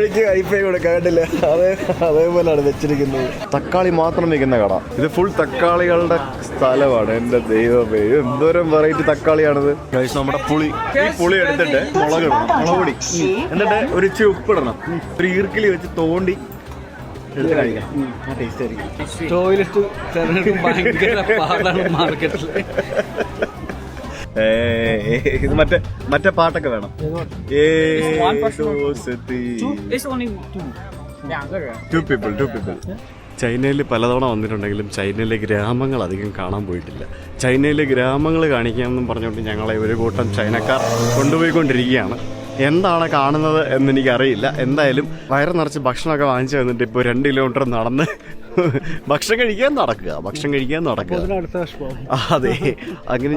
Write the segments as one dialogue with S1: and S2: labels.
S1: കോഴിക്ക് ഹൈഫൈ കൊടുക്കാൻ കണ്ടില്ല, അതേപോലെയാണ് വെച്ചിരിക്കുന്നത്. തക്കാളി മാത്രം വെക്കുന്ന കട. ഇത് ഫുൾ തക്കാളികളുടെ സ്ഥലമാണ്. എന്റെ ദൈവമേ, എന്തോരം വെറൈറ്റി തക്കാളിയാണിത്. നമ്മുടെ പുളി, ഈ പുളി എടുത്തിട്ട് മുളക് പൊടി എന്നിട്ട് ഒരു ഇച്ചിരി ഉപ്പിടണം, ഒരു ഈർക്കിലി വെച്ച് തോണ്ടി എടുത്ത് കഴിക്കണം. ആ ടേസ്റ്റ് ആയിരിക്കും.
S2: ടോയ്ലറ്റ് ഭയങ്കര പാടാണ് മാർക്കറ്റിൽ.
S1: ഇത് മറ്റേ പാട്ടൊക്കെ വേണം. ചൈനയിൽ പലതവണ വന്നിട്ടുണ്ടെങ്കിലും ചൈനയിലെ ഗ്രാമങ്ങൾ അധികം കാണാൻ പോയിട്ടില്ല. ചൈനയിലെ ഗ്രാമങ്ങൾ കാണിക്കാമെന്നും പറഞ്ഞുകൊണ്ട് ഞങ്ങളെ ഒരു കൂട്ടം ചൈനക്കാർ കൊണ്ടുപോയിക്കൊണ്ടിരിക്കുകയാണ്. എന്താണ് കാണുന്നത് എന്നെനിക്കറിയില്ല. എന്തായാലും വയറ് നിറച്ച് ഭക്ഷണമൊക്കെ വാങ്ങിച്ചു വന്നിട്ട് ഇപ്പോൾ 2 കിലോമീറ്റർ നടന്ന് ഭക്ഷണം കഴിക്കാൻ നടക്കുക. അതെ, അങ്ങനെ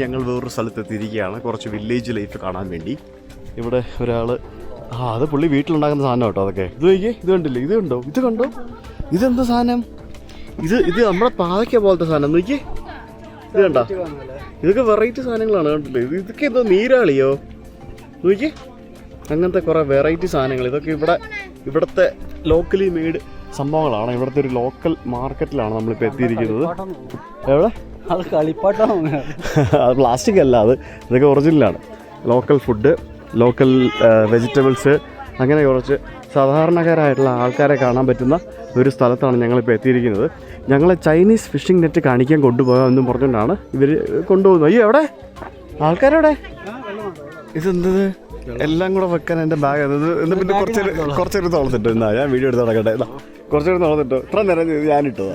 S1: ഞങ്ങൾ വേറൊരു സ്ഥലത്തെത്തിയിരിക്കുകയാണ്, കുറച്ച് വില്ലേജ് ലൈഫ് കാണാൻ വേണ്ടി. ഇവിടെ ഒരാള്, അത് പുള്ളി വീട്ടിലുണ്ടാക്കുന്ന സാധനം കേട്ടോ. അതൊക്കെ ഇത് കണ്ടില്ലേ, ഇത് കണ്ടോ, ഇതെന്താ സാധനം? ഇത് നമ്മുടെ പാവയ്ക്ക പോലത്തെ സാധനം. നോക്കിയേ, ഇത് കണ്ടോ, ഇതൊക്കെ വെറൈറ്റി സാധനങ്ങളാണ്. കണ്ടില്ലേ, ഇതൊക്കെ എന്തോ നീരാളിയോ? നോക്കിയേ, അങ്ങനത്തെ കുറെ വെറൈറ്റി സാധനങ്ങൾ. ഇതൊക്കെ ഇവിടുത്തെ ലോക്കലി മെയ്ഡ് സംഭവങ്ങളാണ്. ഇവിടുത്തെ ഒരു ലോക്കൽ മാർക്കറ്റിലാണ് നമ്മളിപ്പോൾ എത്തിയിരിക്കുന്നത്. എവിടെ?
S2: അത് കളിപ്പാട്ടാണ്.
S1: അത് പ്ലാസ്റ്റിക് അല്ല, ഇതൊക്കെ ഒറിജിനലാണ്. ലോക്കൽ ഫുഡ്, ലോക്കൽ വെജിറ്റബിൾസ്, അങ്ങനെ കുറച്ച് സാധാരണക്കാരായിട്ടുള്ള ആൾക്കാരെ കാണാൻ പറ്റുന്ന ഒരു സ്ഥലത്താണ് ഞങ്ങളിപ്പോൾ എത്തിയിരിക്കുന്നത്. ഞങ്ങളെ ചൈനീസ് ഫിഷിംഗ് നെറ്റ് കാണിക്കാൻ കൊണ്ടുപോകാമെന്നും പറഞ്ഞുകൊണ്ടാണ് ഇവർ കൊണ്ടുപോകുന്നത്. അയ്യോ, എവിടെ ആൾക്കാരെവിടെ? ഇതെന്തത് എല്ലാം കൂടെ വെക്കാൻ എൻ്റെ ബാഗ്. എന്നിട്ട് പിന്നെ കുറച്ചൊരു തോളത്തിട്ടോ. എന്നാ ഞാൻ വീഡിയോ എടുത്ത് നടക്കട്ടെ. കുറച്ചൊരു തോളത്തിട്ടോ. ഇത്ര നേരം ഞാനിട്ടോ.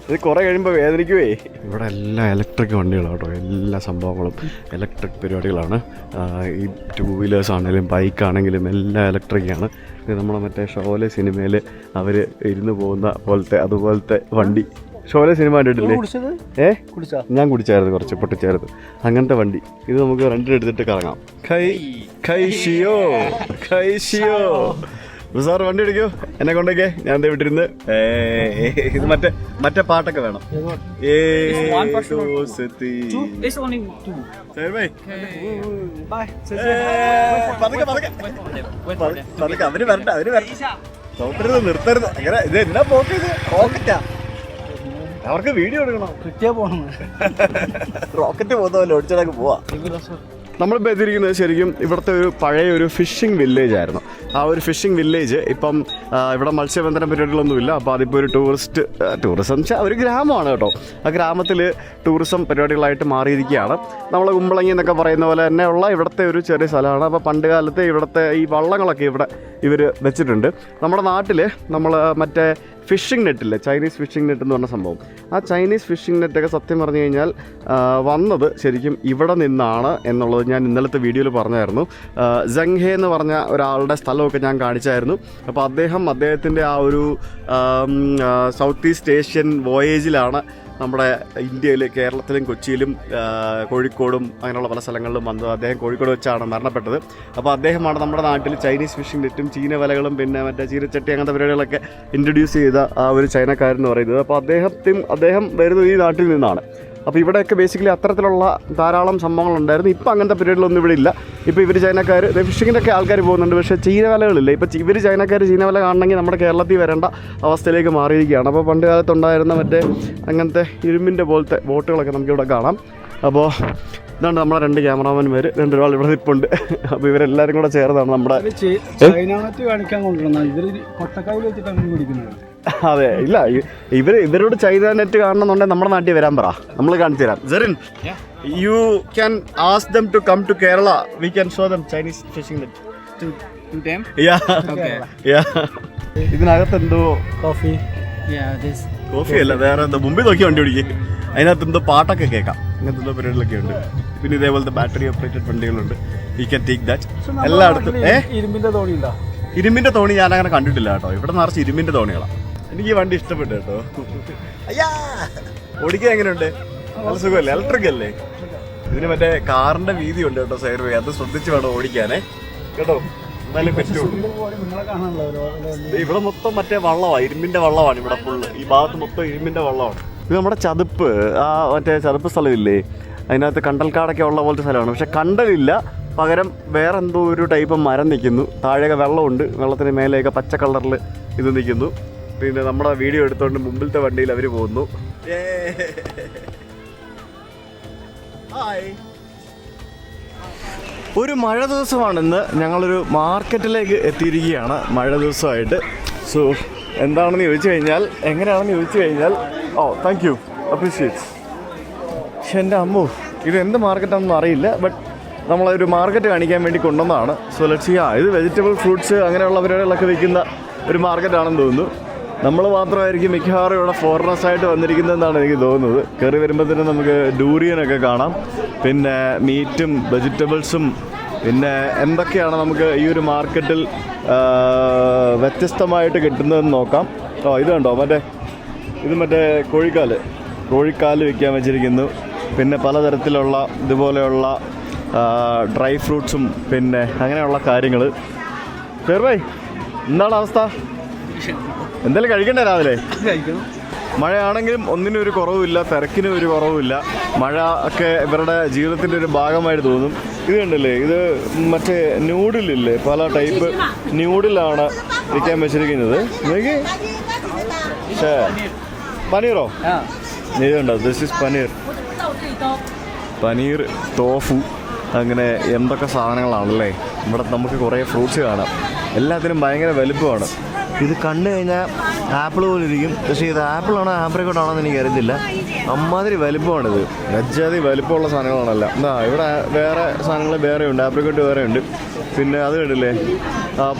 S1: ഇത് കുറേ കഴിയുമ്പോൾ വേദനിക്കുവേ. ഇവിടെ എല്ലാ ഇലക്ട്രിക് വണ്ടികളാണ് കേട്ടോ. എല്ലാ സംഭവങ്ങളും ഇലക്ട്രിക് പരിപാടികളാണ്. ഈ 2 വീലേഴ്സ് ആണെങ്കിലും ബൈക്കാണെങ്കിലും എല്ലാം ഇലക്ട്രിക്കാണ്. ഇത് നമ്മളെ മറ്റേ ഷോലെ സിനിമയിൽ അവർ ഇരുന്ന് പോകുന്ന അതുപോലത്തെ വണ്ടി. ഷോലെ സിനിമ കണ്ടിട്ടില്ലേ? ഞാൻ കുടിച്ചായിരുന്നു, കുറച്ച് പൊട്ടിച്ചായിരുന്നു. അങ്ങനത്തെ വണ്ടി. ഇത് നമുക്ക് റെന്റിന് എടുത്തിട്ട് കറങ്ങാം. സാർ വണ്ടി എടുക്കോ, എന്നെ കൊണ്ടൊക്കെ. ഞാൻ എന്താ വിട്ടിരുന്ന്. ഇത് മറ്റേ പാട്ടൊക്കെ വേണം. അവര് വരട്ടെ, നിർത്തരുത് അങ്ങനെ. ഇത് എന്നാ പോക്ക്? ഇത് റോക്കറ്റാ. അവർക്ക് വീഡിയോ എടുക്കണം. റോക്കറ്റ് പോകുന്ന പോലെ ഓടിച്ചതൊക്കെ പോവാ. നമ്മളിപ്പോൾ എത്തിയിരിക്കുന്നത് ശരിക്കും ഇവിടുത്തെ ഒരു പഴയ ഒരു ഫിഷിംഗ് വില്ലേജ് ആയിരുന്നു. ആ ഒരു ഫിഷിംഗ് വില്ലേജ് ഇപ്പം ഇവിടെ മത്സ്യബന്ധന പരിപാടികളൊന്നുമില്ല. അപ്പോൾ അതിപ്പോൾ ഒരു ടൂറിസം ഒരു ഗ്രാമമാണ് കേട്ടോ. ആ ഗ്രാമത്തിൽ ടൂറിസം പരിപാടികളായിട്ട് മാറിയിരിക്കുകയാണ്. നമ്മൾ കുമ്പളങ്ങി എന്നൊക്കെ പറയുന്ന പോലെ തന്നെ ഉള്ള ഇവിടുത്തെ ഒരു ചെറിയ സ്ഥലമാണ്. അപ്പോൾ പണ്ട് കാലത്ത് ഇവിടുത്തെ ഈ വള്ളങ്ങളൊക്കെ ഇവർ വെച്ചിട്ടുണ്ട്. നമ്മുടെ നാട്ടിൽ നമ്മൾ മറ്റേ ഫിഷിംഗ് നെറ്റില്ലേ, ചൈനീസ് ഫിഷിംഗ് നെറ്റ് എന്ന് പറഞ്ഞ സംഭവം. ആ ചൈനീസ് ഫിഷിംഗ് നെറ്റൊക്കെ സത്യം പറഞ്ഞു കഴിഞ്ഞാൽ വന്നത് ശരിക്കും ഇവിടെ നിന്നാണ് എന്നുള്ളത് ഞാൻ ഇന്നലത്തെ വീഡിയോയിൽ പറഞ്ഞായിരുന്നു. ജംഗ്ഹെ എന്ന് പറഞ്ഞ ഒരാളുടെ സ്ഥലമൊക്കെ ഞാൻ കാണിച്ചായിരുന്നു. അപ്പോൾ അദ്ദേഹത്തിൻ്റെ ആ ഒരു സൗത്ത് ഈസ്റ്റ് ഏഷ്യൻ വോയേജിലാണ് നമ്മുടെ ഇന്ത്യയിൽ, കേരളത്തിലും കൊച്ചിയിലും കോഴിക്കോടും അങ്ങനെയുള്ള പല സ്ഥലങ്ങളിലും വന്നത്. അദ്ദേഹം കോഴിക്കോട് വെച്ചാണ് മരണപ്പെട്ടത്. അപ്പോൾ അദ്ദേഹമാണ് നമ്മുടെ നാട്ടിൽ ചൈനീസ് ഫിഷിംഗ് നെറ്റും ചീനവലകളും പിന്നെ മറ്റേ ചീരച്ചട്ടി അങ്ങനത്തെ പരിപാടികളൊക്കെ ഇൻട്രൊഡ്യൂസ് ചെയ്ത ആ ഒരു ചൈനക്കാരെന്ന് പറയുന്നത്. അപ്പോൾ അദ്ദേഹം വരുന്നത് ഈ നാട്ടിൽ നിന്നാണ്. അപ്പോൾ ഇവിടെയൊക്കെ ബേസിക്കലി അത്തരത്തിലുള്ള ധാരാളം സംഭവങ്ങളുണ്ടായിരുന്നു. ഇപ്പോൾ അങ്ങനത്തെ പരിപാടികളൊന്നും ഇവിടെ ഇല്ല. ഇപ്പോൾ ഇവർ ചൈനക്കാർ ഫിഷിങ്ങിൻ്റെയൊക്കെ ആൾക്കാർ പോകുന്നുണ്ട്, പക്ഷേ ചീനവലകളില്ല. ഇപ്പോൾ ഇവർ ചൈനക്കാർ ചീനവല കാണണമെങ്കിൽ നമ്മുടെ കേരളത്തിൽ വരേണ്ട അവസ്ഥയിലേക്ക് മാറിയിരിക്കുകയാണ്. അപ്പോൾ പണ്ട് കാലത്തുണ്ടായിരുന്ന മറ്റേ അങ്ങനത്തെ ഇരുമ്പിൻ്റെ പോലത്തെ ബോട്ടുകളൊക്കെ നമുക്കിവിടെ കാണാം. അപ്പോൾ ഇതാണ് നമ്മുടെ 2 ക്യാമറാമാൻമാർ, 2 ഒരാൾ ഇവിടെ നിൽപ്പുണ്ട്. അപ്പോൾ ഇവരെല്ലാവരും കൂടെ ചേർന്നാണ് നമ്മുടെ അതെ. ഇല്ല, ഇവരോട് ചൈന നെറ്റ് കാണണമെന്നുണ്ടെങ്കിൽ നമ്മുടെ നാട്ടിൽ വരാൻ പറ, നമ്മൾ കാണിച്ചു തരാം. Serin, you can ask them to come to Kerala. We can show them Chinese fishing net. ഇതിനകത്ത് എന്തോ കോഫി അല്ല, വേറെ എന്തോ മുമ്പിൽ നോക്കി വണ്ടി ഓടിക്കുക. അതിനകത്ത് എന്തോ പാട്ടൊക്കെ കേൾക്കാം. അങ്ങനത്തെ എന്തോ പരിപാടികളൊക്കെ ഉണ്ട്. പിന്നെ ഇതേപോലത്തെ ബാറ്ററി ഓപ്പറേറ്റഡ് വണ്ടികളുണ്ട്. We can take that. എല്ലായിടത്തും ഇരുമ്പിന്റെ തോണി ഞാൻ അങ്ങനെ കണ്ടിട്ടില്ല കേട്ടോ. ഇവിടെ നിറച്ച് ഇരുമ്പിന്റെ തോണികളാണ്. എനിക്ക് ഈ വണ്ടി ഇഷ്ടപ്പെട്ടു കേട്ടോ. അയ്യാ, ഓടിക്കാൻ എങ്ങനെയുണ്ട്? നല്ല സുഖമല്ലേ? ഇലക്ട്രിക് അല്ലേ? ഇതിന് മറ്റേ കാറിന്റെ വീതി ഉണ്ട് കേട്ടോ സൈഡ് വേ. അത് ശ്രദ്ധിച്ച് വേണം ഓടിക്കാനേ കേട്ടോ. എന്നാലും പറ്റുള്ളൂ. ഇവിടെ മൊത്തം മറ്റേ വള്ളമാണ്, ഇരുമ്പിന്റെ വള്ളമാണ്. ഇവിടെ ഫുള്ള് ഈ ഭാഗത്ത് മൊത്തം ഇരുമ്പിന്റെ വള്ളമാണ്. ഇത് നമ്മുടെ ചതുപ്പ്, ആ മറ്റേ ചതുപ്പ് സ്ഥലമില്ലേ, അതിനകത്ത് കണ്ടൽക്കാടൊക്കെ ഉള്ള പോലത്തെ സ്ഥലമാണ്. പക്ഷെ കണ്ടലില്ല, പകരം വേറെ എന്തോ ഒരു ടൈപ്പ് മരം നിൽക്കുന്നു. താഴെയൊക്കെ വെള്ളമുണ്ട്, വെള്ളത്തിന് മേലെയൊക്കെ പച്ച കളറിൽ ഇത് നിൽക്കുന്നു. പിന്നെ നമ്മുടെ വീഡിയോ എടുത്തുകൊണ്ട് മുമ്പിലത്തെ വണ്ടിയിൽ അവർ പോകുന്നു. ഒരു മഴ ദിവസമാണിന്ന്. ഞങ്ങളൊരു മാർക്കറ്റിലേക്ക് എത്തിയിരിക്കുകയാണ് മഴ ദിവസമായിട്ട്. സോ എന്താണെന്ന് ചോദിച്ചു കഴിഞ്ഞാൽ, എങ്ങനെയാണെന്ന് ചോദിച്ചു കഴിഞ്ഞാൽ, താങ്ക് യു, അപ്രീഷിയേറ്റ്സ്. പക്ഷെ എൻ്റെ അമ്മോ, ഇത് എന്ത് മാർക്കറ്റാണെന്ന് അറിയില്ല. ബട്ട് നമ്മളൊരു മാർക്കറ്റ് കാണിക്കാൻ വേണ്ടി കൊണ്ടുവന്നതാണ്. So let's see. ഇത് വെജിറ്റബിൾ, ഫ്രൂട്ട്സ് അങ്ങനെയുള്ള പരിപാടികളൊക്കെ വിൽക്കുന്ന ഒരു മാർക്കറ്റാണെന്ന് തോന്നുന്നു. നമ്മൾ മാത്രമായിരിക്കും മിക്കവാറും ഇവിടെ ഫോറിനേഴ്സായിട്ട് വന്നിരിക്കുന്നതെന്നാണ് എനിക്ക് തോന്നുന്നത്. കയറി വരുമ്പോഴത്തേനും നമുക്ക് ഡൂറിയനൊക്കെ കാണാം, പിന്നെ മീറ്റും വെജിറ്റബിൾസും, പിന്നെ എന്തൊക്കെയാണ് നമുക്ക് ഈ ഒരു മാർക്കറ്റിൽ വ്യത്യസ്തമായിട്ട് കിട്ടുന്നതെന്ന് നോക്കാം. ഇത് കണ്ടോ, മറ്റേ കോഴിക്കാല് വിൽക്കാൻ വെച്ചിരിക്കുന്നു. പിന്നെ പലതരത്തിലുള്ള ഇതുപോലെയുള്ള ഡ്രൈ ഫ്രൂട്ട്സും പിന്നെ അങ്ങനെയുള്ള കാര്യങ്ങൾ. ഫേർബായ്, എന്താണ് അവസ്ഥ? എന്തായാലും കഴിക്കണ്ടേ രാവിലെ? മഴയാണെങ്കിലും ഒന്നിനും ഒരു കുറവുമില്ല, തിരക്കിനും ഒരു കുറവുമില്ല. മഴ ഒക്കെ ഇവരുടെ ജീവിതത്തിൻ്റെ ഒരു ഭാഗമായിട്ട് തോന്നും. ഇത് കണ്ടില്ലേ, ഇത് മറ്റേ ന്യൂഡിലില്ലേ, പല ടൈപ്പ് ന്യൂഡിലാണ് വിൽക്കാൻ വെച്ചിരിക്കുന്നത്. പനീറോ? ഇതുണ്ടോ, ദിസ് ഈസ് പനീർ തോഫു, അങ്ങനെ എന്തൊക്കെ സാധനങ്ങളാണല്ലേ. ഇവിടെ നമുക്ക് കുറേ ഫ്രൂട്ട്സ് കാണാം, എല്ലാത്തിനും ഭയങ്കര വലുപ്പമാണ്. ഇത് കണ്ടു കഴിഞ്ഞാൽ ആപ്പിൾ പോലെ ഇരിക്കും, പക്ഷേ ഇത് ആപ്പിളാണോ ആപ്രിക്കോട്ടാണോ എന്ന് എനിക്ക് അറിയത്തില്ല. അമ്മാതിരി വലുപ്പമാണിത്, ഗജ്ജാതി വലുപ്പമുള്ള സാധനങ്ങളാണല്ല. ഇവിടെ വേറെ സാധനങ്ങൾ വേറെയുണ്ട്, ആപ്രിക്കോട്ട് വേറെയുണ്ട്. പിന്നെ അത് കണ്ടില്ലേ,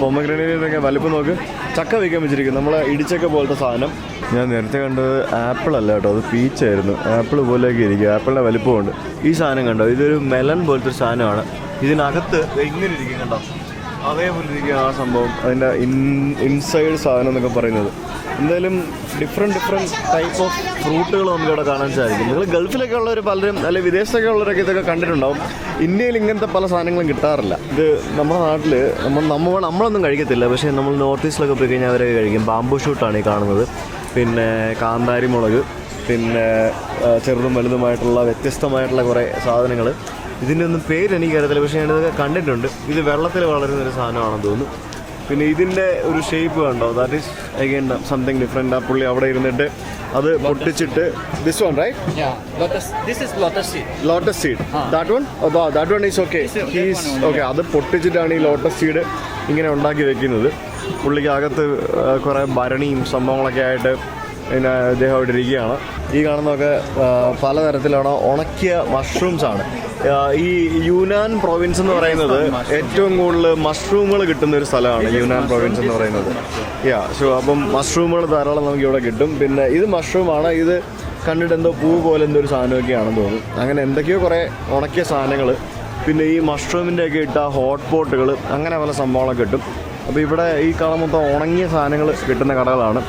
S1: പൊമഗ്രാനേറ്റിൻ്റെയൊക്കെ വലുപ്പം നോക്ക്. ചക്ക വയ്ക്കാൻ വെച്ചിരിക്കും, നമ്മളെ ഇടിച്ചക്ക പോലത്തെ സാധനം. ഞാൻ നേരത്തെ കണ്ടത് ആപ്പിൾ അല്ല കേട്ടോ, അത് പീച്ചായിരുന്നു. ആപ്പിൾ പോലെയൊക്കെ ഇരിക്കും, ആപ്പിളിൻ്റെ വലുപ്പമുണ്ട്. ഈ സാധനം കണ്ടോ, ഇതൊരു മെലൺ പോലത്തെ ഒരു സാധനമാണ്. ഇതിനകത്ത് ഇങ്ങനെ ഇരിക്കും കണ്ടോ, അതേപോലെ ഇരിക്കും ആ സംഭവം, അതിൻ്റെ ഇൻസൈഡ് സാധനം എന്നൊക്കെ പറയുന്നത്. എന്തായാലും ഡിഫറെൻറ്റ് ടൈപ്പ് ഓഫ് ഫ്രൂട്ടുകൾ നമുക്കിവിടെ കാണാൻ സാധിക്കും. നിങ്ങൾ ഗൾഫിലൊക്കെ ഉള്ളവർ പലരും, അല്ലെങ്കിൽ വിദേശത്തൊക്കെ ഉള്ളവരൊക്കെ ഇതൊക്കെ കണ്ടിട്ടുണ്ടാവും. ഇന്ത്യയിൽ ഇങ്ങനത്തെ പല സാധനങ്ങളും കിട്ടാറില്ല. ഇത് നമ്മുടെ നാട്ടിൽ നമ്മളൊന്നും കഴിക്കത്തില്ല, പക്ഷേ നമ്മൾ നോർത്ത് ഈസ്റ്റിലൊക്കെ പോയി കഴിഞ്ഞാൽ അവരൊക്കെ കഴിക്കും. ബാംബൂ ഷൂട്ടാണ് ഈ കാണുന്നത്, പിന്നെ കാന്താരി മുളക്, പിന്നെ ചെറുതും വലുതുമായിട്ടുള്ള വ്യത്യസ്തമായിട്ടുള്ള കുറേ സാധനങ്ങൾ. ഇതിൻ്റെ ഒന്നും പേര് എനിക്കറിയത്തില്ല, പക്ഷേ ഞാനിതൊക്കെ കണ്ടിട്ടുണ്ട്. ഇത് വെള്ളത്തിൽ വളരുന്നൊരു സാധനമാണെന്ന് തോന്നുന്നു. പിന്നെ ഇതിൻ്റെ ഒരു ഷേപ്പ് കണ്ടോ, that is again something different. ആ പുള്ളി അവിടെ ഇരുന്നിട്ട് അത് പൊട്ടിച്ചിട്ട്, this one right, lotus seed, that one is okay, okay. അത് പൊട്ടിച്ചിട്ടാണ് ഈ ലോട്ടസ് സീഡ് ഇങ്ങനെ ഉണ്ടാക്കി വെക്കുന്നത്. പുള്ളിക്ക് അകത്ത് കുറേ ഭരണിയും സംഭവങ്ങളൊക്കെ ആയിട്ട് പിന്നെ അദ്ദേഹം അവിടെ ഇരിക്കുകയാണ്. ഈ കാണുന്നതൊക്കെ പലതരത്തിലാണ് ഉണക്കിയ മഷ്റൂംസ് ആണ്. ഈ യൂനാൻ പ്രൊവിൻസ് എന്ന് പറയുന്നത് ഏറ്റവും കൂടുതൽ മഷ്റൂമുകൾ കിട്ടുന്ന ഒരു സ്ഥലമാണ് യൂനാൻ പ്രൊവിൻസ് എന്ന് പറയുന്നത്. സോ അപ്പം മഷ്റൂമുകൾ ധാരാളം നമുക്ക് ഇവിടെ കിട്ടും. പിന്നെ ഇത് മഷ്റൂമാണ്, ഇത് കണ്ടിട്ട് എന്തോ പൂ പോലെ എന്തോ ഒരു സാധനമൊക്കെയാണെന്ന് തോന്നുന്നു. അങ്ങനെ എന്തൊക്കെയോ കുറേ ഉണക്കിയ സാധനങ്ങൾ, പിന്നെ ഈ മഷ്റൂമിൻ്റെയൊക്കെ ഇട്ട ഹോട്ട് പോട്ടുകൾ, അങ്ങനെ പല സംഭവങ്ങളൊക്കെ കിട്ടും. അപ്പോൾ ഇവിടെ ഈ കാണാൻ മൊത്തം ഉണങ്ങിയ സാധനങ്ങൾ കിട്ടുന്ന കടകളാണ്.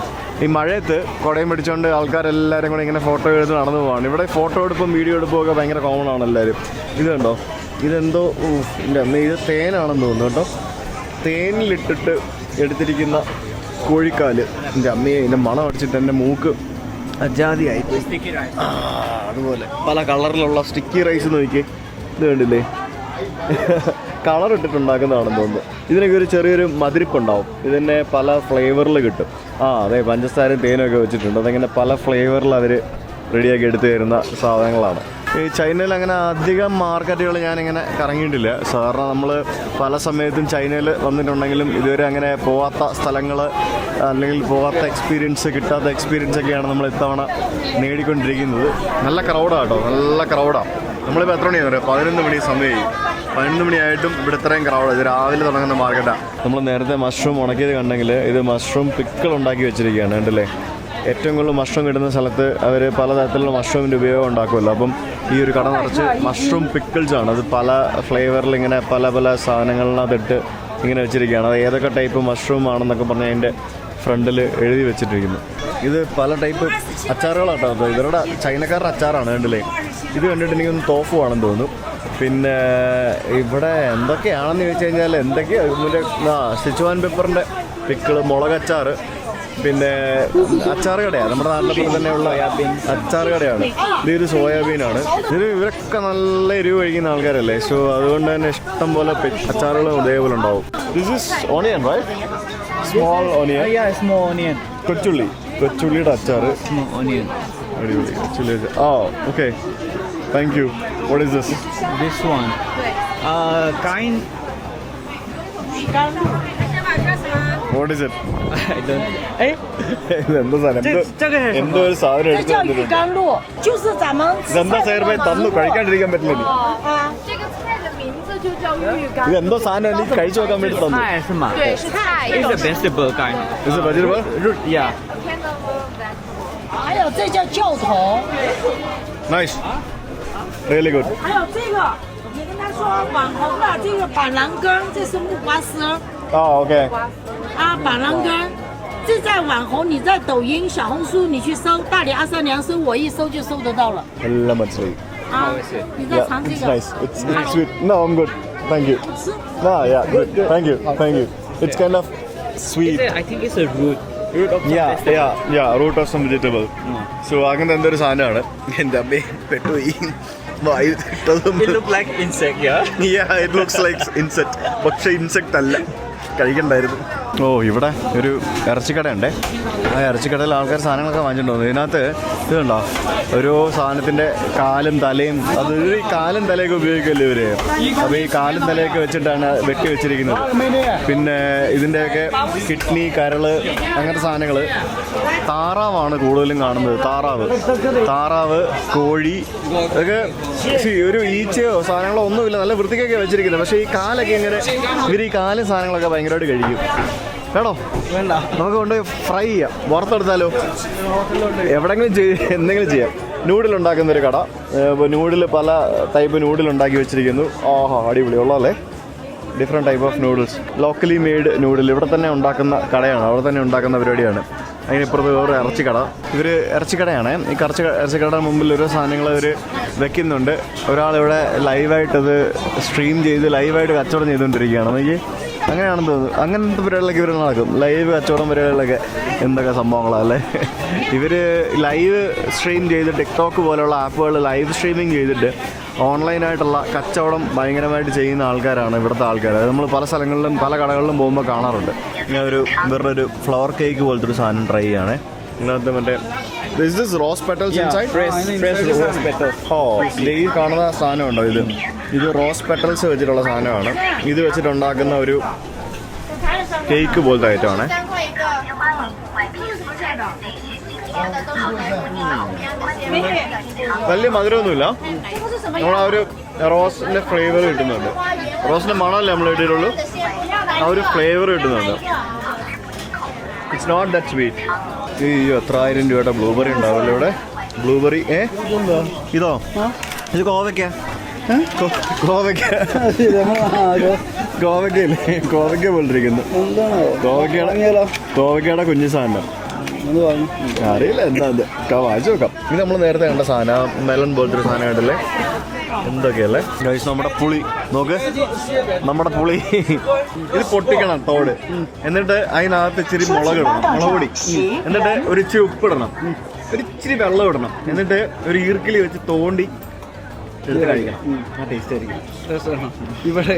S1: ഈ മഴയത്ത് കുടയും പിടിച്ചുകൊണ്ട് ആൾക്കാരെല്ലാവരും കൂടെ ഇങ്ങനെ ഫോട്ടോ എടുത്ത് നടന്നു പോവാണ്. ഇവിടെ ഫോട്ടോ എടുപ്പും വീഡിയോ എടുപ്പും ഒക്കെ ഭയങ്കര കോമൺ ആണ് എല്ലാവരും. ഇത് കണ്ടോ, ഇതെന്തോ എൻ്റെ അമ്മ, ഇത് തേനാണെന്ന് തോന്നുന്നു കേട്ടോ. തേനിലിട്ടിട്ട് എടുത്തിരിക്കുന്ന കോഴിക്കാല്. എൻ്റെ അമ്മയെ ഇതിൻ്റെ മണം അടിച്ചിട്ട് എൻ്റെ മൂക്ക് അജാതിയായി. അതുപോലെ പല കളറിലുള്ള സ്റ്റിക്കി റൈസ് നോക്കി, ഇത് കണ്ടില്ലേ, കളർ ഇട്ടിട്ടുണ്ടാക്കുന്നതാണെന്ന് തോന്നുന്നു. ഇതിനൊക്കെ ഒരു ചെറിയൊരു മധുരിപ്പുണ്ടാവും. ഇതിനെ പല ഫ്ലേവറിൽ കിട്ടും. അതെ, പഞ്ചസാരയും തേനൊക്കെ വെച്ചിട്ടുണ്ട്. അതങ്ങനെ പല ഫ്ലേവറിൽ അവർ റെഡിയാക്കി എടുത്തു തരുന്ന സാധനങ്ങളാണ്. ഈ ചൈനയിൽ അങ്ങനെ അധികം മാർക്കറ്റുകൾ ഞാനിങ്ങനെ കറങ്ങിയിട്ടില്ല. സാധാരണ നമ്മൾ പല സമയത്തും ചൈനയിൽ വന്നിട്ടുണ്ടെങ്കിലും ഇതുവരെ അങ്ങനെ പോവാത്ത സ്ഥലങ്ങൾ അല്ലെങ്കിൽ പോവാത്ത എക്സ്പീരിയൻസ്, കിട്ടാത്ത എക്സ്പീരിയൻസ് ഒക്കെയാണ് നമ്മൾ ഇത്തവണ നേടിക്കൊണ്ടിരിക്കുന്നത്. നല്ല ക്രൗഡാണ് കേട്ടോ, നല്ല ക്രൗഡാണ്. നമ്മളിപ്പോൾ എത്ര മണിയാണ് പറയുക, 11 മണി സമയമായി. 11 മണിയായിട്ടും ഇവിടെ ഇത്രയും ക്രൗഡ്. ഇത് രാവിലെ തുടങ്ങുന്ന മാർക്കറ്റാണ്. നമ്മൾ നേരത്തെ മഷ്റൂം ഉണക്കിയത് കണ്ടെങ്കിൽ ഇത് മഷ്റൂം പിക്കിൾ ഉണ്ടാക്കി വെച്ചിരിക്കുകയാണ്, കണ്ടില്ലേ. ഏറ്റവും കൂടുതൽ മഷ്റൂം കിട്ടുന്ന സ്ഥലത്ത് അവർ പലതരത്തിലുള്ള മഷ്റൂമിൻ്റെ ഉപയോഗം ഉണ്ടാക്കുമല്ലോ. അപ്പം ഈ ഒരു കട നിറച്ച് മഷ്റൂം പിക്കിൾസാണ്. അത് പല ഫ്ലേവറിൽ ഇങ്ങനെ പല സാധനങ്ങളിനകത്തിട്ട് ഇങ്ങനെ വെച്ചിരിക്കുകയാണ്. അത് ഏതൊക്കെ ടൈപ്പ് മഷ്റൂം ആണെന്നൊക്കെ പറഞ്ഞ് അതിൻ്റെ ഫ്രണ്ടിൽ എഴുതി വെച്ചിട്ടിരിക്കുന്നു. ഇത് പല ടൈപ്പ് അച്ചാറുകളാട്ടോ. ഇവരുടെ ചൈനക്കാരുടെ അച്ചാറാണ്, കണ്ടില്ലേ. ഇത് കണ്ടിട്ട് എനിക്കൊന്ന് തോഫു ആണെന്ന് തോന്നുന്നു. പിന്നെ ഇവിടെ എന്തൊക്കെയാണെന്ന് ചോദിച്ചു കഴിഞ്ഞാൽ സിച്ചുവാൻ പെപ്പറിൻ്റെ പിക്കിള്, മുളകച്ചാറ്, പിന്നെ അച്ചാർ കടയാണ്, നമ്മുടെ നാട്ടിലെ പോലെ തന്നെയുള്ള അച്ചാർ കടയാണ്. ഇതൊരു സോയാബീനാണ്. ഇതിന് ഇവരൊക്കെ നല്ല എരിവ് കഴിക്കുന്ന ആൾക്കാരല്ലേ, സോ അതുകൊണ്ട് തന്നെ ഇഷ്ടം പോലെ അച്ചാറുകളും ഇതേപോലെ ഉണ്ടാവും. This is onion right, small onion.
S2: small onion.
S1: കൊച്ചുള്ളിയുടെ അച്ചാർ.
S2: Small onion.
S1: അടിപൊളി കൊച്ചുള്ളി. ആ okay, thank you. What is this?
S2: This one. Kind.
S1: What is it?
S2: I don't.哎，
S1: ഇതെന്താ സാധനം? എന്തോ ഒരു സാധനം
S3: 这
S1: എടുത്ത്
S3: 叫玉
S1: തന്നിട്ടുണ്ട്.
S3: 甘露，就是咱们吃
S1: ഇതെന്താ
S3: 菜
S1: സൈർബൈ
S3: 的
S1: തന്നു, കഴിക്കാണ്ടിരിക്കാൻ പറ്റില്ല നീ.
S3: 啊，
S4: 这个菜的名字就叫玉甘。
S1: ഇതെന്തോ സാധനം എനിക്ക് കഴിച്ചു നോക്കാൻ വേണ്ടി തന്നു.
S2: 菜是吗？
S4: 对，是菜。
S2: It's a vegetable kind.
S1: Is it vegetable?
S2: Root. Yeah.
S3: 还有这叫酵头，
S1: Nice. Really good.
S3: 还有这个，你跟他说网红的这个板蓝根，这是木瓜丝
S1: OK.
S3: 啊，板蓝根。这在网红，你在抖音、小红书你去搜，大理阿三娘搜，我一搜就搜得到了
S1: എല്ലാം മനസ്സിലായി.
S3: 啊。你再
S1: Yeah,
S3: 尝这
S1: it's
S3: 个，
S1: nice. It's sweet. No, I'm good. Thank you. Yeah, good. Thank you. It's kind of sweet.
S2: I think it's a root. Root of some vegetable.
S1: Yeah. Root of some vegetable. So അങ്ങനത്തെ എന്തൊരു സാധനമാണ്. എൻ്റെ അമ്മേ പെട്ടുപോയി. വായിൽ ഇട്ടതും.
S2: It look like insect, yeah.
S1: Yeah, it looks like insect. പക്ഷേ insect അല്ല, കഴിക്കണ്ടായിരുന്നു. ഓ, ഇവിടെ ഒരു ഇറച്ചിക്കടയുണ്ടേ. ആ ഇറച്ചിക്കടയിൽ ആൾക്കാർ സാധനങ്ങളൊക്കെ വാങ്ങിച്ചിട്ടുണ്ടോ. ഇതിനകത്ത് ഇതുണ്ടോ, ഓരോ സാധനത്തിൻ്റെ കാലും തലയും, അത് ഈ കാലും തലയൊക്കെ ഉപയോഗിക്കുമല്ലോ ഇവർ. അപ്പോൾ ഈ കാലും തലയൊക്കെ വെച്ചിട്ടാണ് വെട്ടി വെച്ചിരിക്കുന്നത്. പിന്നെ ഇതിൻ്റെയൊക്കെ കിഡ്നി, കരള്, അങ്ങനത്തെ സാധനങ്ങൾ. താറാവാണ് കൂടുതലും കാണുന്നത്. താറാവ്, കോഴി, ഇതൊക്കെ ഒരു ഈച്ചയോ സാധനങ്ങളോ ഒന്നുമില്ല, നല്ല വൃത്തിക്കൊക്കെ വെച്ചിരിക്കുന്നത്. പക്ഷേ ഈ കാലൊക്കെ ഇങ്ങനെ ഇവർ ഈ കാലും സാധനങ്ങളൊക്കെ ഭയങ്കരമായിട്ട് കഴിക്കും. വേണോ?
S2: വേണ്ട.
S1: നമുക്ക് കൊണ്ടുപോയി ഫ്രൈ ചെയ്യാം, വറുത്തെടുത്താലോ? എവിടെങ്കിലും എന്തെങ്കിലും ചെയ്യാം. നൂഡിൽ ഉണ്ടാക്കുന്നൊരു കട. നൂഡിൽ പല ടൈപ്പ് നൂഡിൽ ഉണ്ടാക്കി വെച്ചിരിക്കുന്നു. ആഹാ, അടിപൊളി ഉള്ളതല്ലേ. Different type of noodles, locally made noodle. ഇവിടെ തന്നെ ഉണ്ടാക്കുന്ന കടയാണ്, അവിടെ തന്നെ ഉണ്ടാക്കുന്ന പരിപാടിയാണ്. അതിനിപ്പുറത്ത് വേറെ ഇറച്ചിക്കട. ഇവർ ഇറച്ചിക്കടയാണ്. ഈ ഇറച്ചിക്കടയുടെ മുമ്പിൽ ഓരോ സാധനങ്ങൾ ഇവർ വെക്കുന്നുണ്ട്. ഒരാളിവിടെ ലൈവായിട്ടത് സ്ട്രീം ചെയ്ത് ലൈവായിട്ട് കച്ചവടം ചെയ്തുകൊണ്ടിരിക്കുകയാണ്. എനിക്ക് അങ്ങനെയാണെന്ന് തോന്നുന്നു. അങ്ങനത്തെ പരിപാടികളൊക്കെ ഇവർ നടക്കും. ലൈവ് കച്ചവടം പരിപാടികളൊക്കെ എന്തൊക്കെ സംഭവങ്ങളല്ലേ. ഇവർ ലൈവ് സ്ട്രീം ചെയ്ത് ടിക്ടോക്ക് പോലെയുള്ള ആപ്പുകൾ ലൈവ് സ്ട്രീമിങ് ചെയ്തിട്ട് ഓൺലൈനായിട്ടുള്ള കച്ചവടം ഭയങ്കരമായിട്ട് ചെയ്യുന്ന ആൾക്കാരാണ് ഇവിടുത്തെ ആൾക്കാർ. അത് നമ്മൾ പല സ്ഥലങ്ങളിലും പല കടകളിലും പോകുമ്പോൾ കാണാറുണ്ട്. ഞാൻ വേറെ ഒരു ഫ്ലവർ കേക്ക് പോലത്തെ ഒരു സാധനം ട്രൈ ചെയ്യണേ. ഇതിനകത്ത് മറ്റേ Is this rose petals inside?
S2: Fresh rose petals.
S1: ഈ കാണുന്ന സാധനമുണ്ടോ ഇത് റോസ് പെറ്റൽസ് വെച്ചിട്ടുള്ള സാധനമാണ്. ഇത് വെച്ചിട്ടുണ്ടാക്കുന്ന ഒരു കേക്ക് പോലത്തെ ഐറ്റമാണ്.
S4: 3块1个。这是什么菜的？都是
S1: വലിയ മധുരമൊന്നുമില്ല. നമ്മൾ ആ ഒരു റോസിൻ്റെ ഫ്ലേവർ കിട്ടുന്നുണ്ട്. റോസിൻ്റെ മണമല്ലേ നമ്മൾ ഇട്ടിട്ടുള്ളൂ, ആ ഒരു ഫ്ലേവർ കിട്ടുന്നുണ്ട്. It's not that sweet. ഈ 1000 രൂപയുടെ ബ്ലൂബെറി ഉണ്ടാവുമല്ലോ ഇവിടെ. ബ്ലൂബെറി ഇതോ? ഇത് കോവയ്ക്ക പോലിരിക്കുന്നു. കോവയ്ക്കയുടെ കുഞ്ഞു സാധനം അറിയില്ല എന്താ വായിച്ചു നോക്കാം. ഇത് നമ്മൾ നേരത്തെ കണ്ട സാധനം മെലൺ പോലത്തെ ഒരു സാധനം കണ്ടല്ലേ. എന്തൊക്കെയല്ലേ ഗൈസ്. നമ്മുടെ പുളി നോക്ക്, നമ്മുടെ പുളി. ഇത് പൊട്ടിക്കണം തോട്, എന്നിട്ട് അതിനകത്ത് ഇച്ചിരി മുളക് പൊടി, എന്നിട്ട് ഒരു ഇച്ചിരി ഉപ്പിടണം, ഒരു ഇച്ചിരി വെള്ളം ഇടണം, എന്നിട്ട് ഒരു ഈർക്കിലി വെച്ച് തോണ്ടി എടുത്ത് കഴിക്കണം. ആ ടേസ്റ്റ് ആയിരിക്കും.
S2: ഇവിടെ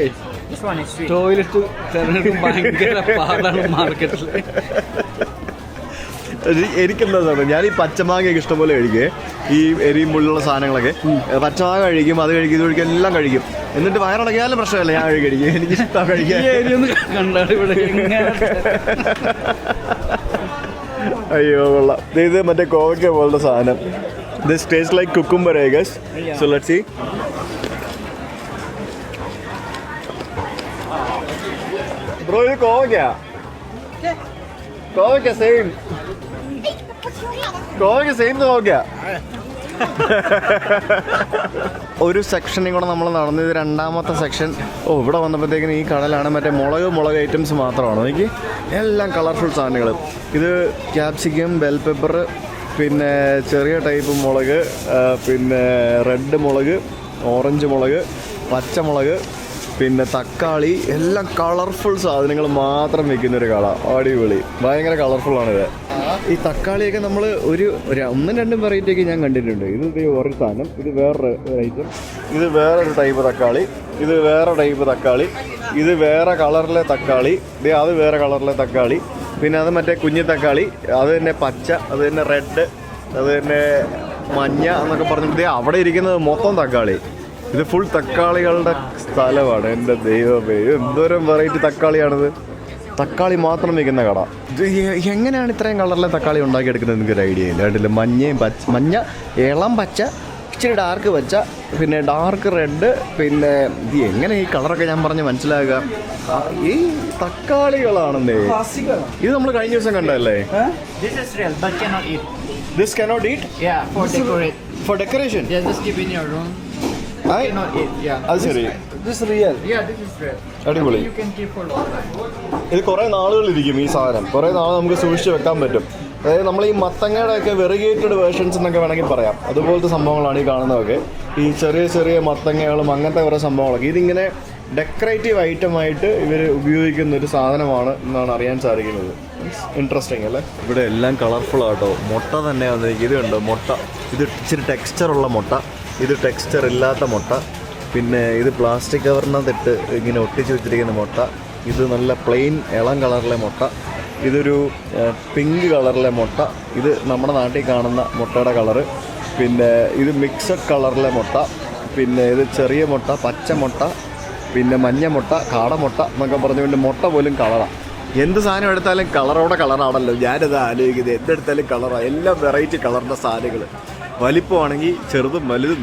S2: ടോയ്ലറ്റ് തിരഞ്ഞെടുക്കും ഭയങ്കര പാടാണ് മാർക്കറ്റിൽ.
S1: എനിക്കെന്താ സാധനം, ഞാൻ ഈ പച്ചമാങ്ങയൊക്കെ ഇഷ്ടംപോലെ കഴിക്കേ. ഈ എരിയും പുള്ളിയുള്ള സാധനങ്ങളൊക്കെ പച്ചമാങ്ങ കഴിക്കും, അത് കഴിക്കും, ഇത് കഴിക്കും, എല്ലാം കഴിക്കും. എന്നിട്ട് വയറിളകിയാലും പ്രശ്നമല്ല, ഞാൻ കഴിക്കും. എനിക്കിഷ്ടമാണ് കഴിക്കാൻ.
S2: കണ്ടാണ് ഇവിടെ
S1: അയ്യോ കൊള്ളാം. ഇത് മറ്റേ കോവയ്ക്ക പോലത്തെ സാധനം. This tastes like cucumber, I guess. So let's see. Bro, ഇത് കോവയ്ക്കയാ? കോവയ്ക്ക സെയിം. കോവയ്ക്ക സെയിം കോവയ്ക്ക. ഒരു സെക്ഷനിൽ കൂടെ നമ്മൾ നടന്നത്, രണ്ടാമത്തെ സെക്ഷൻ. ഇവിടെ വന്നപ്പോഴത്തേക്കിന് ഈ കടലാണ് മറ്റേ മുളക് ഐറ്റംസ് മാത്രമാണ്. എനിക്ക് എല്ലാം കളർഫുൾ സാധനങ്ങൾ. ഇത് ക്യാപ്സിക്കം, ബെൽ പെപ്പർ, പിന്നെ ചെറിയ ടൈപ്പ് മുളക്, പിന്നെ റെഡ് മുളക്, ഓറഞ്ച് മുളക്, പച്ചമുളക്, പിന്നെ തക്കാളി, എല്ലാം കളർഫുൾ സാധനങ്ങൾ മാത്രം വെക്കുന്നൊരു കട. അടിപൊളി, ഭയങ്കര കളർഫുള്ളാണിത്. ഈ തക്കാളിയൊക്കെ നമ്മൾ ഒരു ഒന്നും രണ്ടും വെറൈറ്റിയൊക്കെ ഞാൻ കണ്ടിട്ടുണ്ട്. ഇത് ഒരു സാധനം, ഇത് വേറൊരു ഐറ്റം, ഇത് വേറൊരു ടൈപ്പ് തക്കാളി, ഇത് വേറെ ടൈപ്പ് തക്കാളി, ഇത് വേറെ കളറിലെ തക്കാളി, ഇത് അത് വേറെ കളറിലെ തക്കാളി, പിന്നെ അത് മറ്റേ കുഞ്ഞി തക്കാളി, അത് തന്നെ പച്ച, അത് തന്നെ റെഡ്, അത് തന്നെ മഞ്ഞ എന്നൊക്കെ പറഞ്ഞിട്ട് അവിടെ ഇരിക്കുന്നത് മൊത്തം തക്കാളി. ഇത് ഫുൾ തക്കാളികളുടെ സ്ഥലമാണ്. എൻ്റെ ദൈവമേ, എന്തോരം വെറൈറ്റി തക്കാളിയാണിത്. തക്കാളി മാത്രം വിൽക്കുന്ന കട. ഇത് എങ്ങനെയാണ് ഇത്രയും കളറിലെ തക്കാളി ഉണ്ടാക്കിയെടുക്കുന്നത് എനിക്കൊരു ഐഡിയ ഇല്ല. കണ്ടില്ല, മഞ്ഞയും പച്ച, മഞ്ഞ, ഇളം പച്ച, ഇച്ചിരി ഡാർക്ക് പച്ച, പിന്നെ ഡാർക്ക് റെഡ്, പിന്നെ ഇത് എങ്ങനെ ഈ കളറൊക്കെ ഞാൻ പറഞ്ഞ് മനസ്സിലാകുക? ഈ തക്കാളികളാണെന്നേ. ഇത് നമ്മൾ കഴിഞ്ഞ ദിവസം കണ്ടല്ലേ?
S2: This is real, but cannot eat.
S1: This cannot eat?
S2: Yeah, for decorate.
S1: For decoration?
S2: Yeah, just keep in your room. Cannot eat. Yeah.
S1: അത് ശരി.
S2: This real. Yeah, this is real.
S1: അടിപൊളി.
S2: You can keep for long.
S1: ഇത് കുറേ നാളുകൾ ഇരിക്കും ഈ സാധനം. കുറേ നാൾ നമുക്ക് സൂക്ഷിച്ച് വെക്കാൻ പറ്റും. അതായത് നമ്മൾ ഈ മത്തങ്ങയുടെ ഒക്കെ വെറിഗേറ്റഡ് വേർഷൻസ് എന്നൊക്കെ വേണമെങ്കിൽ പറയാം. അതുപോലത്തെ സംഭവങ്ങളാണ് ഈ കാണുന്നതൊക്കെ. ഈ ചെറിയ ചെറിയ മത്തങ്ങകളും അങ്ങനത്തെ കുറേ സംഭവങ്ങളൊക്കെ ഇതിങ്ങനെ ഡെക്കറേറ്റീവ് ഐറ്റമായിട്ട് ഇവർ ഉപയോഗിക്കുന്ന ഒരു സാധനമാണ് എന്നാണ് അറിയാൻ സാധിക്കുന്നത്. ഇൻട്രസ്റ്റിംഗ് അല്ലേ? ഇവിടെ എല്ലാം കളർഫുൾ ആട്ടോ. മുട്ട തന്നെ വന്നിരിക്കും. ഇത് കണ്ടോ മുട്ട, ഇത് ഇച്ചിരി ടെക്സ്ചറുള്ള മുട്ട, ഇത് ടെക്സ്ചർ ഇല്ലാത്ത മുട്ട, പിന്നെ ഇത് പ്ലാസ്റ്റിക് കവറിനകത്തിട്ട് ഇങ്ങനെ ഒട്ടിച്ച് വെച്ചിരിക്കുന്ന മുട്ട, ഇത് നല്ല പ്ലെയിൻ ഇളം കളറിലെ മുട്ട, ഇതൊരു പിങ്ക് കളറിലെ മുട്ട, ഇത് നമ്മുടെ നാട്ടിൽ കാണുന്ന മുട്ടയുടെ കളറ്, പിന്നെ ഇത് മിക്സഡ് കളറിലെ മുട്ട, പിന്നെ ഇത് ചെറിയ മുട്ട, പച്ച മുട്ട, പിന്നെ മഞ്ഞ മുട്ട, കാടമുട്ട എന്നൊക്കെ പറഞ്ഞുകൊണ്ട് മുട്ട പോലും കളറാണ്. എന്ത് സാധനം എടുത്താലും കളറോടെ കളറാണല്ലോ. ഞാനിത് ആലോചിക്കുന്നത്, എന്തെടുത്താലും കളറാണ്. എല്ലാം വെറൈറ്റി കളറിൻ്റെ സാധനങ്ങൾ. വലിപ്പമാണെങ്കിൽ ചെറുതും വലുതും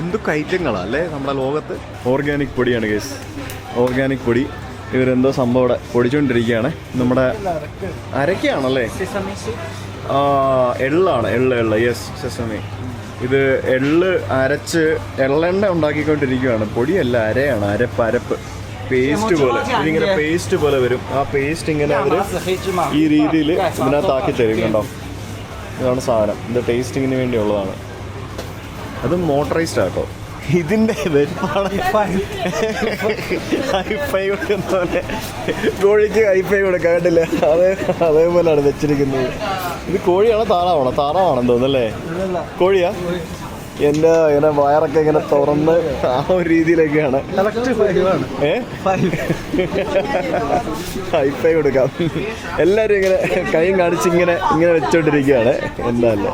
S1: എന്തൊക്കെ ഐറ്റങ്ങളാണ് അല്ലേ നമ്മുടെ ലോകത്ത്. ഓർഗാനിക് പൊടിയാണ് കേസ്, ഓർഗാനിക് പൊടി. ഇവരെന്തോ സംഭവം ഇവിടെ പൊടിച്ചുകൊണ്ടിരിക്കുകയാണ്. നമ്മുടെ അരക്കയാണല്ലേ? എള്ളാണ്, എള്ള യെസ്, സെസമി. ഇത് എള്ള് അരച്ച് എള്ളെണ്ണ ഉണ്ടാക്കിക്കൊണ്ടിരിക്കുകയാണ്. പൊടിയല്ല, അരയാണ്, അരപ്പ് പേസ്റ്റ് പോലെ. ഇതിങ്ങനെ പേസ്റ്റ് പോലെ വരും. ആ പേസ്റ്റ് ഇങ്ങനെ അവർ ഈ രീതിയിൽ ഇതിനകത്താക്കി തരും. കണ്ടോ, ഇതാണ് സാധനം. ഇത് ടേസ്റ്റിങ്ങിന് വേണ്ടിയുള്ളതാണ്. അത് മോട്ടറൈസ്ഡ് ആട്ടോ. ഇതിൻ്റെ ഹൈഫൈ കൊടുക്കുന്ന പോലെ കോഴിക്ക് ഹൈഫൈ കൊടുക്കാൻ കണ്ടില്ലേ? അതേപോലെയാണ് വെച്ചിരിക്കുന്നത്. ഇത് കോഴിയാണോ താറാവാണോ? താറാവാണെന്ന് തോന്നുന്നല്ലേ? കോഴിയാ? എൻ്റെ ഇങ്ങനെ വയറൊക്കെ ഇങ്ങനെ തുറന്ന് ആ ഒരു രീതിയിലൊക്കെയാണ്. ഹൈഫൈ കൊടുക്കാം. എല്ലാവരും ഇങ്ങനെ കൈയും കാണിച്ച് ഇങ്ങനെ വെച്ചോണ്ടിരിക്കുകയാണ്. എന്താ അല്ലേ?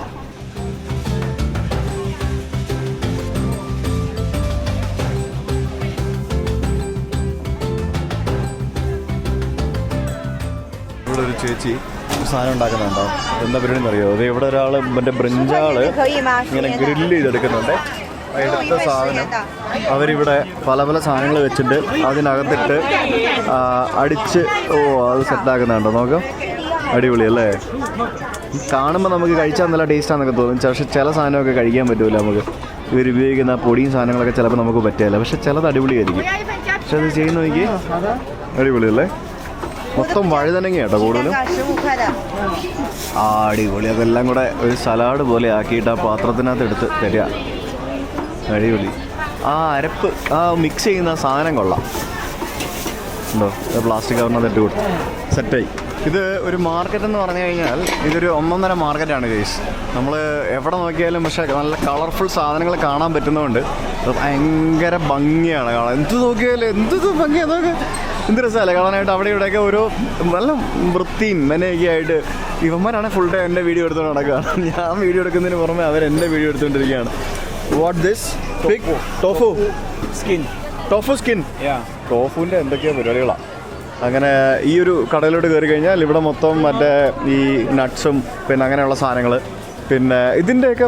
S1: ഇവിടെ ഒരു ചേച്ചി സാധനം ഉണ്ടാക്കുന്നുണ്ടോ? എന്താ പരിപാടി എന്നറിയോ? അത് ഇവിടെ ഒരാൾ മറ്റേ ബ്രിഞ്ചാള് ഇങ്ങനെ ഗ്രില്ല് ചെയ്തെടുക്കുന്നുണ്ട്. എടുത്ത സാധനം അവരിവിടെ പല പല സാധനങ്ങൾ വെച്ചിട്ട് അതിനകത്തിട്ട് അടിച്ച് അത് സെറ്റാക്കുന്നുണ്ടോ? നോക്കാം, അടിപൊളി അല്ലേ? കാണുമ്പോൾ നമുക്ക് കഴിച്ചാൽ നല്ല ടേസ്റ്റാന്നൊക്കെ തോന്നും. പക്ഷേ ചില സാധനമൊക്കെ കഴിക്കാൻ പറ്റില്ല നമുക്ക്. ഇവർ ഉപയോഗിക്കുന്ന പൊടിയും സാധനങ്ങളൊക്കെ ചിലപ്പോൾ നമുക്ക് പറ്റില്ല. പക്ഷെ ചിലത് അടിപൊളിയായിരിക്കും. പക്ഷെ അത് ചെയ്യുന്ന നോക്കി അടിപൊളി അല്ലേ? മൊത്തം വഴുതനങ്ങ കേട്ടോ കൂടുതലും. അടിപൊളി. അതെല്ലാം കൂടെ ഒരു സലാഡ് പോലെ ആക്കിയിട്ട് ആ പാത്രത്തിനകത്ത് എടുത്ത് തരിക. അടിപൊളി. ആ അരപ്പ്, ആ മിക്സ് ചെയ്യുന്ന സാധനം കൊള്ളാം. ഉണ്ടോ? പ്ലാസ്റ്റിക് കവറിനകത്ത് ഇട്ട് കൊടുത്തു സെറ്റായി. ഇത് ഒരു മാർക്കറ്റ് എന്ന് പറഞ്ഞു കഴിഞ്ഞാൽ ഇതൊരു ഒന്നൊന്നര മാർക്കറ്റാണ് ഗൈസ്. നമ്മൾ എവിടെ നോക്കിയാലും പക്ഷേ നല്ല കളർഫുൾ സാധനങ്ങൾ കാണാൻ പറ്റുന്നതുകൊണ്ട് ഭയങ്കര ഭംഗിയാണ് കാണാൻ. എന്ത് നോക്കിയാലും എന്ത് ഭംഗിയാണ് നോക്കുക. എന്ത് രസമല്ലേ കാണാനായിട്ട്. അവിടെ ഇവിടെയൊക്കെ ഓരോ നല്ല വൃത്തിയും മെനയൊക്കെ ആയിട്ട് ഇവന്മാരാണ് ഫുൾ ടൈം എൻ്റെ വീഡിയോ എടുത്തുകൊണ്ട് നടക്കുകയാണ്. ഞാൻ വീഡിയോ എടുക്കുന്നതിന് പുറമെ അവരെൻ്റെ വീഡിയോ എടുത്തുകൊണ്ടിരിക്കുകയാണ്. What this? Tofu skin. Tofu skin. ടോഫുവിൻ്റെ എന്തൊക്കെയോ പരിപാടികളാണ്. അങ്ങനെ ഈ ഒരു കടയിലോട്ട് കയറി കഴിഞ്ഞാൽ ഇവിടെ മൊത്തം മറ്റേ ഈ നട്ട്സും പിന്നെ അങ്ങനെയുള്ള സാധനങ്ങൾ, പിന്നെ ഇതിൻ്റെയൊക്കെ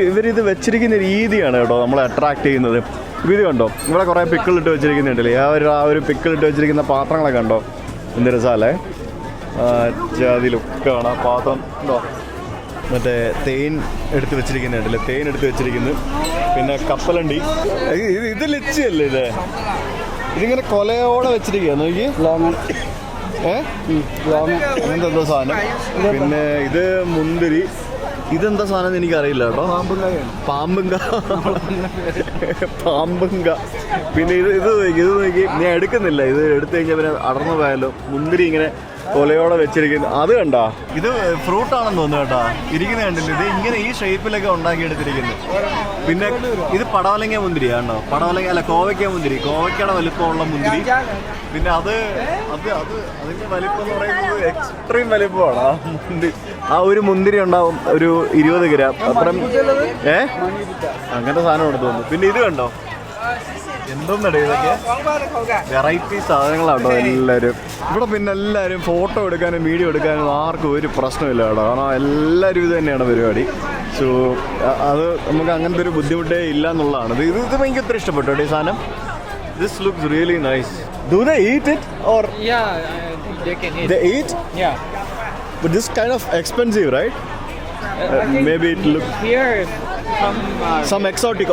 S1: ഇവരിത് വെച്ചിരിക്കുന്ന രീതിയാണ് കേട്ടോ നമ്മളെ അട്രാക്ട് ചെയ്യുന്നത്. ഇത് കണ്ടോ, ഇവിടെ കുറേ പിക്കിളിട്ട് വെച്ചിരിക്കുന്നുണ്ടല്ലേ? ആ ഒരു പിക്കിളിട്ട് വെച്ചിരിക്കുന്ന പാത്രങ്ങളൊക്കെ കണ്ടോ? എന്ത് രസമല്ലേ? അതിലൊക്കെ കാണാം പാത്രം ഉണ്ടോ? മറ്റേ തേൻ എടുത്ത് വെച്ചിരിക്കുന്നുണ്ടല്ലേ? തേൻ എടുത്ത് വെച്ചിരിക്കുന്നു. പിന്നെ കപ്പലണ്ടി. ഇത് ലിച്ചിയല്ലേ ഇത്? ഇതിങ്ങനെ കൊലയോടെ വെച്ചിരിക്കുക നോക്കി. അങ്ങനത്തെ എന്തോ സാധനം. പിന്നെ ഇത് മുന്തിരി. ഇതെന്താ സാധനം എനിക്കറിയില്ല കേട്ടോ. പാമ്പുങ്ക. പിന്നെ ഇത് നോക്കി ഞാൻ എടുക്കുന്നില്ല. ഇത് എടുത്തു കഴിഞ്ഞാൽ പിന്നെ അടർന്നു പോയാലോ. മുന്തിരി ഇങ്ങനെ കൊലയോടെ വെച്ചിരിക്കുന്നത്. അത് കണ്ടാ, ഇത് ഫ്രൂട്ടാണെന്ന് തോന്നുന്നു കേട്ടോ. ഇരിക്കുന്നത് കണ്ടില്ല, ഇത് ഇങ്ങനെ ഈ ഷേപ്പിലൊക്കെ ഉണ്ടാക്കിയെടുത്തിരിക്കുന്നത്. പിന്നെ ഇത് പടവലങ്ങ മുന്തിരി ആണോ? പടവലങ്ങ അല്ല, കോവയ്ക്ക മുന്തിരി, കോവയ്ക്കയുടെ വലിപ്പമുള്ള മുന്തിരി. പിന്നെ അതിന്റെ വലിപ്പം എന്ന് പറയുന്നത് എക്സ്ട്രീം വലിപ്പമാണ്. ആ മുന്തിരി, ആ ഒരു മുന്തിരി ഉണ്ടാവും ഒരു 20 ഗ്രാം അത്രയും. അങ്ങനത്തെ സാധനം ഉണ്ട് തോന്നുന്നു. പിന്നെ ഇത് കണ്ടോ, എന്തോന്നടേ ഇതൊക്കെ വെറൈറ്റി സാധനങ്ങളാട്ടോ എല്ലാവരും ഇവിടെ. പിന്നെ എല്ലാവരും ഫോട്ടോ എടുക്കാനും വീഡിയോ എടുക്കാനും ആർക്കും ഒരു പ്രശ്നമില്ല കേട്ടോ, കാരണം എല്ലാവരും ഇത് തന്നെയാണ് പരിപാടി. സോ അത് നമുക്ക് അങ്ങനത്തെ ഒരു ബുദ്ധിമുട്ടേ ഇല്ല എന്നുള്ളതാണ്. ഇത് എനിക്ക് ഒത്തിരി ഇഷ്ടപ്പെട്ടു കേട്ടോ ഈ സാധനം. This looks really nice. Do they eat it or?
S2: they can eat.
S1: They eat?
S2: Yeah.
S1: But this kind of expensive, right? Maybe it looks
S2: Here,
S1: some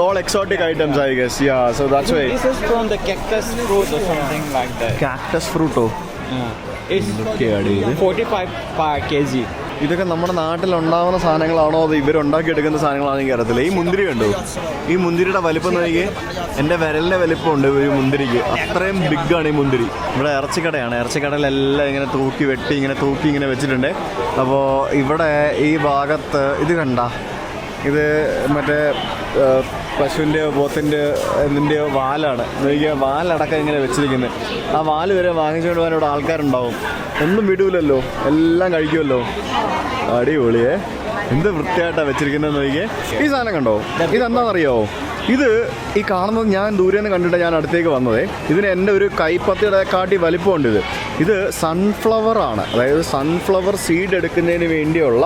S1: all exotic items, I guess. Yeah, so that's why.
S2: this is from the cactus fruit or something like that.
S1: Cactus fruit.
S2: It's
S1: ഇതൊക്കെയാണ് ഇത്.
S2: 45 per kg.
S1: ഇതൊക്കെ നമ്മുടെ നാട്ടിലുണ്ടാവുന്ന സാധനങ്ങളാണോ അത് ഇവരുണ്ടാക്കിയെടുക്കുന്ന സാധനങ്ങളാണോ എനിക്ക് അറിയത്തില്ല. ഈ മുന്തിരി കണ്ടു, ഈ മുന്തിരിയുടെ വലിപ്പം നോക്കി, എൻ്റെ വിരലിൻ്റെ വലിപ്പമുണ്ട് ഒരു മുന്തിരിക്ക്. അത്രയും ബിഗ്ഗാണ് ഈ മുന്തിരി. ഇവിടെ ഇറച്ചിക്കടയാണ്, ഇറച്ചിക്കടയിലെല്ലാം ഇങ്ങനെ വെട്ടി ഇങ്ങനെ വെച്ചിട്ടുണ്ട്. അപ്പോൾ ഇവിടെ ഈ ഭാഗത്ത് ഇത് കണ്ട, ഇത് മറ്റേ പശുവിൻ്റെയോ പോത്തിൻ്റെയോ എന്തിൻ്റെയോ വാലാണ്. നോക്കിയാൽ വാലടക്കം ഇങ്ങനെ വെച്ചിരിക്കുന്നത്. ആ വാല് വരെ വാങ്ങിച്ചുകൊണ്ട് പോകാൻ ഇവിടെ ആൾക്കാരുണ്ടാവും. ഒന്നും വിടൂലല്ലോ, എല്ലാം കഴിക്കുമല്ലോ. അടിപൊളിയേ, എന്ത് വൃത്തിയായിട്ടാണ് വെച്ചിരിക്കുന്നത് നോക്കിയേ. ഈ സാധനം കണ്ടോ, ഇതെന്താണെന്നറിയോ? ഇത് ഈ കാണുന്നത് ഞാൻ ദൂരെ നിന്ന് കണ്ടിട്ട് ഞാൻ അടുത്തേക്ക് വന്നതേ. ഇതിന് എൻ്റെ ഒരു കൈപ്പത്തിയുടെ കാട്ടി വലിപ്പമുണ്ട്. ഇത് സൺഫ്ലവർ ആണ്, അതായത് സൺഫ്ലവർ സീഡ് എടുക്കുന്നതിന് വേണ്ടിയുള്ള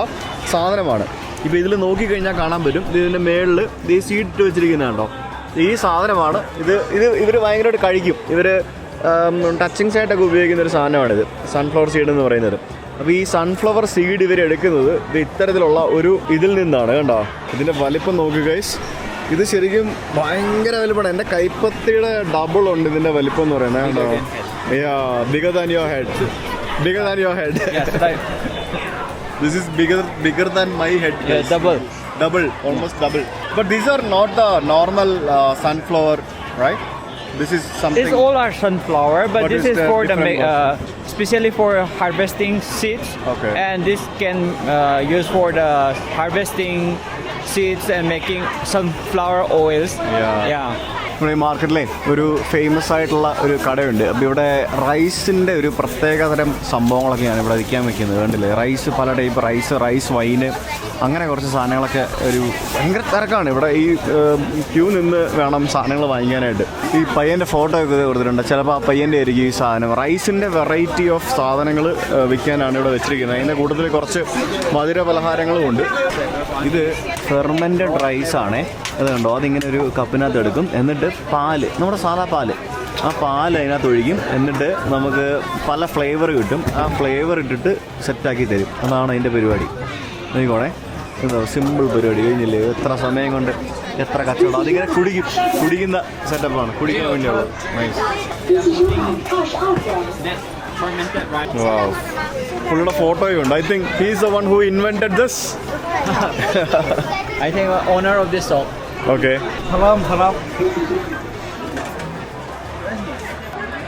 S1: സാധനമാണ്. ഇപ്പോൾ ഇതിൽ നോക്കിക്കഴിഞ്ഞാൽ കാണാൻ പറ്റും, ഇതിൻ്റെ മേളിൽ ഈ സീഡ് ഇട്ട് വെച്ചിരിക്കുന്നതുണ്ടോ, ഈ സാധനമാണ്. ഇവർ ഭയങ്കരമായിട്ട് കഴിക്കും. ഇവർ ടച്ചിങ്സ് ആയിട്ടൊക്കെ ഉപയോഗിക്കുന്ന ഒരു സാധനമാണിത്, സൺഫ്ലവർ സീഡ് എന്ന് പറയുന്നത്. അപ്പോൾ ഈ സൺഫ്ലവർ സീഡ് ഇവരെടുക്കുന്നത് ഇത് ഇത്തരത്തിലുള്ള ഒരു ഇതിൽ നിന്നാണ്. കണ്ടോ, ഇതിൻ്റെ വലിപ്പം നോക്കുക ഗൈസ്. ഇത് ശരിക്കും ഭയങ്കര വലിപ്പമാണ്. എൻ്റെ കൈപ്പത്തിയുടെ ഡബിൾ ഉണ്ട് ഇതിൻ്റെ വലിപ്പം എന്ന് പറയുന്നത്. കണ്ടോ, bigger than your head. This is bigger than my head.
S2: Yeah,
S1: almost double. But these are not the normal sunflower, right? This is something.
S2: These all are sunflower, but this is for the
S1: different
S2: specially for harvesting seeds.
S1: Okay.
S2: And this can use for the harvesting seeds and making sunflower oils. Yeah.
S1: നമ്മുടെ ഈ മാർക്കറ്റിലെ ഒരു famous ആയിട്ടുള്ള ഒരു കടയുണ്ട്. അപ്പോൾ ഇവിടെ റൈസിൻ്റെ ഒരു പ്രത്യേകതരം സംഭവങ്ങളൊക്കെയാണ് ഇവിടെ വിൽക്കാൻ വെക്കുന്നത്. കണ്ടില്ലേ, റൈസ്, പല ടൈപ്പ് റൈസ് വൈന്, അങ്ങനെ കുറച്ച് സാധനങ്ങളൊക്കെ. ഒരു ഭയങ്കര തിരക്കാണ് ഇവിടെ. ഈ ക്യൂ നിന്ന് വേണം സാധനങ്ങൾ വാങ്ങിക്കാനായിട്ട്. ഈ പയ്യൻ്റെ ഫോട്ടോ ഒക്കെ കൊടുത്തിട്ടുണ്ട്, ചിലപ്പോൾ ആ പയ്യൻ്റെ ആയിരിക്കും ഈ സാധനം. റൈസിൻ്റെ വെറൈറ്റി ഓഫ് സാധനങ്ങൾ വിൽക്കാനാണ് ഇവിടെ വെച്ചിരിക്കുന്നത്. അതിൻ്റെ കൂട്ടത്തിൽ കുറച്ച് മധുര പലഹാരങ്ങളും ഉണ്ട്. ഇത് ഫെർമെൻറ്റഡ് റൈസാണേ. അത് കണ്ടോ, അതിങ്ങനെ ഒരു കപ്പിനകത്ത് എടുക്കും. എന്നിട്ട് പാല്, നമ്മുടെ സാധാ പാല്, ആ പാല് അതിനകത്ത് ഒഴിക്കും. എന്നിട്ട് നമുക്ക് പല ഫ്ലേവർ കിട്ടും. ആ ഫ്ലേവർ ഇട്ടിട്ട് സെറ്റാക്കി തരും. അതാണ് അതിൻ്റെ പരിപാടി. നോക്കിക്കോണേ, എന്തോ സിമ്പിൾ പരിപാടി, കഴിഞ്ഞില്ലേ? എത്ര സമയം കൊണ്ട് എത്ര കച്ചവടം. അതിങ്ങനെ കുടിക്കുന്ന സെറ്റപ്പാണ്, കുടിക്കാൻ വേണ്ടിയുള്ളത്. വാവ്, പുള്ളിയുടെ ഫോട്ടോയും ഉണ്ട്. I think he is the one who invented this.
S2: I think owner of this shop.
S1: Okay.
S2: Haram.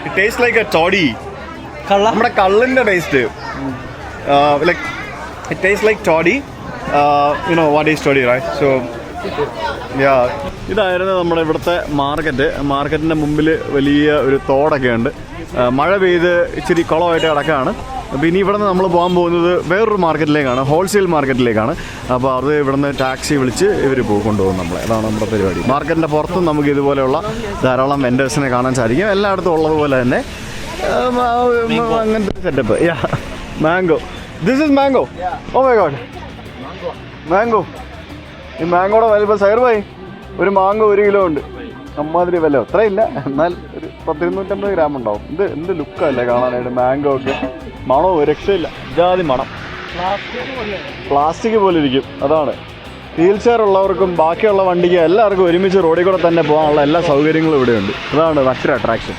S1: It tastes like a toddy.
S2: Kalla.
S1: നമ്മുടെ കള്ളിൻ്റെ taste. Like it tastes like toddy. You know what is toddy, right? So yeah. ഇതായിരുന്നു നമ്മുടെ ഇവിടുത്തെ മാർക്കറ്റിൻ്റെ മുമ്പിൽ വലിയ ഒരു തോടൊക്കെ ഉണ്ട്. മഴ പെയ്ത് ഇച്ചിരി കുളമായിട്ട് കിടക്കുകയാണ്. അപ്പോൾ ഇനി ഇവിടെ നിന്ന് നമ്മൾ പോകാൻ പോകുന്നത് വേറൊരു മാർക്കറ്റിലേക്കാണ്, ഹോൾസെയിൽ മാർക്കറ്റിലേക്കാണ്. അപ്പോൾ അത് ഇവിടെ നിന്ന് ടാക്സി വിളിച്ച് ഇവർ കൊണ്ടുപോകും നമ്മളെ. അതാണ് നമ്മുടെ പരിപാടി. മാർക്കറ്റിൻ്റെ പുറത്തും നമുക്ക് ഇതുപോലെയുള്ള ധാരാളം വെൻഡേഴ്സിനെ കാണാൻ സാധിക്കും. എല്ലായിടത്തും ഉള്ളതുപോലെ തന്നെ അങ്ങനത്തെ setup. Mango, this is mango. Oh my God, mango. ഈ മാംഗോയുടെ വലിപ്പം സൈർബായി, ഒരു മാംഗോ 1 കിലോ ഉണ്ട്. അമ്മാതിരി വില അത്രയില്ല, എന്നാൽ ഒരു 100-250 ഗ്രാം ഉണ്ടാവും. എന്ത് ലുക്കല്ലേ കാണാനായിട്ട്. മാംഗോ ഒക്കെ മണോ ഒരു രക്ഷയില്ല, ജാതി മണം. പ്ലാസ്റ്റിക് പോലെ ഇരിക്കും. അതാണ്. വീൽ ചെയർ ഉള്ളവർക്കും ബാക്കിയുള്ള വണ്ടിക്ക് എല്ലാവർക്കും ഒരുമിച്ച് റോഡിൽ കൂടെ തന്നെ പോകാനുള്ള എല്ലാ സൗകര്യങ്ങളും ഇവിടെയുണ്ട്. അതാണ് മറ്റൊരു അട്രാക്ഷൻ.